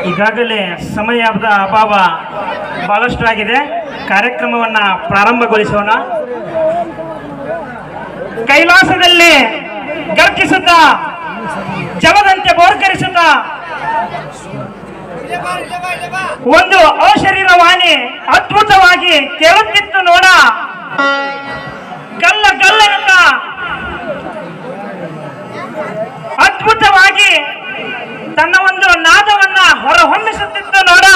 ಈಗಾಗಲೇ ಸಮಯದ ಅಭಾವ ಬಹಳಷ್ಟು ಆಗಿದೆ. ಕಾರ್ಯಕ್ರಮವನ್ನು ಪ್ರಾರಂಭಗೊಳಿಸೋಣ. ಕೈಲಾಸದಲ್ಲಿ ಗರ್ಜಿಸುತ್ತಾ ಜವದಂತೆ ಬೋರ್ಕರಿಸುತ್ತಾ ಒಂದು ಅಶರೀರವಾಣಿ ಅದ್ಭುತವಾಗಿ ಕೇಳುತ್ತಿತ್ತು ನೋಡ. ಗಲ್ಲ ಗಲ್ಲನಂತ ಅದ್ಭುತವಾಗಿ ತನ್ನ ಒಂದು ನಾದವನ್ನ ಹೊರಹೊಮ್ಮಿಸುತ್ತಿತ್ತು ನೋಡ.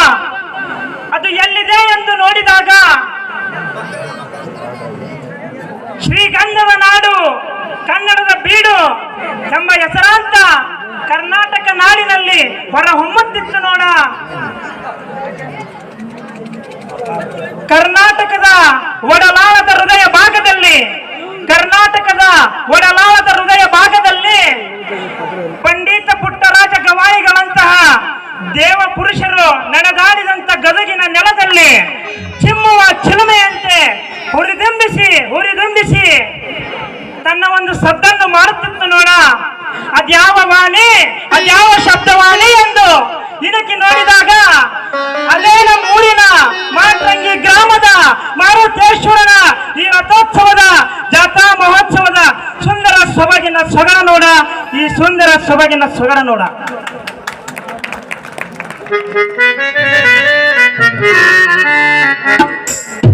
ಅದು ಎಲ್ಲಿದೆ ಎಂದು ನೋಡಿದಾಗ ಶ್ರೀಗಂಧದ ನಾಡು, ಕನ್ನಡದ ಬೀಡು ಎಂಬ ಹೆಸರಾಂತ ಕರ್ನಾಟಕ ನಾಡಿನಲ್ಲಿ ಹೊರಹೊಮ್ಮುತ್ತಿತ್ತು ನೋಡ. ಕರ್ನಾಟಕದ ಒಡಲಾಳದ ಹೃದಯ ಭಾಗದಲ್ಲಿ, ಕರ್ನಾಟಕದ ಒಡಲಾಳದ ಹೃದಯ ಭಾಗದಲ್ಲಿ ಪಂಡಿತ ಪುಟ್ಟರಾಜ ಗವಾಯಿಗಳಂತಹ ದೇವ ಪುರುಷರು ನಡೆದಾಡಿದಂತ ಗದಗಿನ ನೆಲದಲ್ಲಿ ಚಿಮ್ಮುವ ಚಿಲುಮೆಯಂತೆ ಹುರಿದುಂಬಿಸಿ ತನ್ನ ಒಂದು ಸದ್ದನ್ನು ಮಾಡುತ್ತಿತ್ತು ನೋಡ. ಅದ್ಯಾವ ವಾಣಿ, ಅದ್ಯಾವ ಶಬ್ದವಾಣಿ ಎಂದು ಇಣುಕಿ ನೋಡಿದಾಗ ಅದೇ ನಮ್ಮ ಊರಿನ ಮಾಟ್ರಂಗಿ ಗ್ರಾಮದ ಮಾರುತೇಶ್ವರನ ಈ ರಥೋತ್ಸವದ ಜಾತ್ರಾ ಮಹೋತ್ಸವದ ಸುಂದರ ಸೊಬಗಿನ ಸೊಗಡ ನೋಡ. ಈ ಸುಂದರ ಸೊಬಗಿನ ಸೊಗಡ ನೋಡ.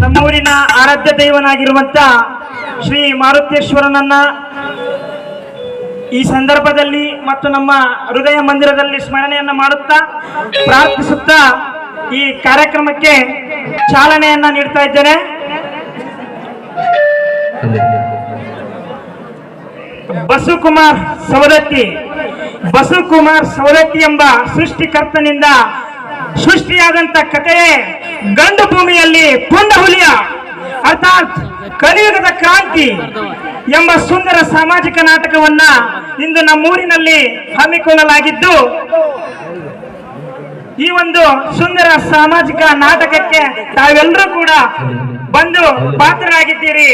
ನಮ್ಮೂರಿನ ಆರಾಧ್ಯ ದೈವನಾಗಿರುವಂತ ಶ್ರೀ ಮಾರುತೇಶ್ವರನನ್ನ ಈ ಸಂದರ್ಭದಲ್ಲಿ ಮತ್ತು ನಮ್ಮ ಹೃದಯ ಮಂದಿರದಲ್ಲಿ ಸ್ಮರಣೆಯನ್ನ ಮಾಡುತ್ತಾ ಪ್ರಾರ್ಥಿಸುತ್ತಾ ಈ ಕಾರ್ಯಕ್ರಮಕ್ಕೆ ಚಾಲನೆಯನ್ನ ನೀಡ್ತಾ ಇದ್ದೇನೆ. ಬಸವಕುಮಾರ್ ಸವದತ್ತಿ ಎಂಬ ಸೃಷ್ಟಿಕರ್ತನಿಂದ ಸೃಷ್ಟಿಯಾದಂತ ಕಥೆಯೇ ಗಂಡು ಭೂಮಿಯಲ್ಲಿ ಪುಂಡ ಹುಲಿಯ ಅರ್ಥಾತ್ ಕಲಿಯುಗದ ಕ್ರಾಂತಿ ಎಂಬ ಸುಂದರ ಸಾಮಾಜಿಕ ನಾಟಕವನ್ನ ಇಂದು ನಮ್ಮೂರಿನಲ್ಲಿ ಹಮ್ಮಿಕೊಳ್ಳಲಾಗಿದ್ದು, ಈ ಒಂದು ಸುಂದರ ಸಾಮಾಜಿಕ ನಾಟಕಕ್ಕೆ ತಾವೆಲ್ಲರೂ ಕೂಡ ಬಂದು ಪಾತ್ರರಾಗಿದ್ದೀರಿ.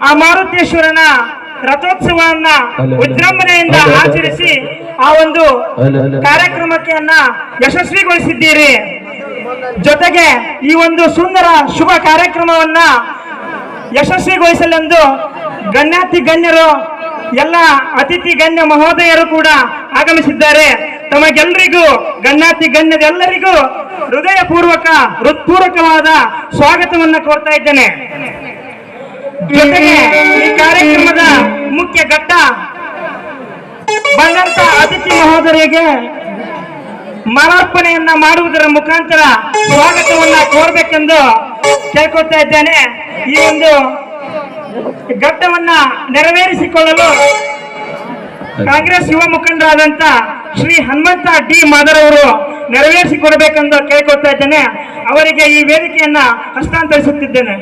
ಆ ಮಾರುತೇಶ್ವರನ ರಥೋತ್ಸವವನ್ನ ವಿಜೃಂಭಣೆಯಿಂದ ಆಚರಿಸಿ ಆ ಒಂದು ಕಾರ್ಯಕ್ರಮಕ್ಕೆ ಯಶಸ್ವಿಗೊಳಿಸಿದ್ದೀರಿ. ಜೊತೆಗೆ ಈ ಒಂದು ಸುಂದರ ಶುಭ ಕಾರ್ಯಕ್ರಮವನ್ನ ಯಶಸ್ವಿಗೊಳಿಸಲೆಂದು ಗಣ್ಯಾತಿ ಗಣ್ಯರು, ಎಲ್ಲ ಅತಿಥಿ ಗಣ್ಯ ಮಹೋದಯರು ಕೂಡ ಆಗಮಿಸಿದ್ದಾರೆ. ತಮಗೆಲ್ಲರಿಗೂ, ಗಣ್ಯಾತಿ ಗಣ್ಯರೆಲ್ಲರಿಗೂ ಹೃತ್ಪೂರ್ವಕವಾದ ಸ್ವಾಗತವನ್ನು ಕೋರ್ತಾ ಇದ್ದೇನೆ. ಜೊತೆಗೆ ಈ ಕಾರ್ಯಕ್ರಮದ ಮುಖ್ಯ ಘಟ್ಟ ಬಂದಂತ ಅತಿಥಿ ಮಹೋದಯರಿಗೆ ಮಾಲಾರ್ಪಣೆಯನ್ನ ಮಾಡುವುದರ ಮುಖಾಂತರ ಸ್ವಾಗತವನ್ನ ಕೋರಬೇಕೆಂದು ಕೇಳ್ಕೊಳ್ತಾ ಇದ್ದೇನೆ. ಈ ಒಂದು ಘಟ್ಟವನ್ನ ನೆರವೇರಿಸಿಕೊಳ್ಳಲು ಕಾಂಗ್ರೆಸ್ ಯುವ ಮುಖಂಡರಾದಂತ ಶ್ರೀ ಹನುಮಂತ ಡಿ ಮಾದರ್ ಅವರು ನೆರವೇರಿಸಿಕೊಡಬೇಕೆಂದು ಕೇಳ್ಕೊಳ್ತಾ ಇದ್ದೇನೆ. ಅವರಿಗೆ ಈ ವೇದಿಕೆಯನ್ನ ಹಸ್ತಾಂತರಿಸುತ್ತಿದ್ದೇನೆ.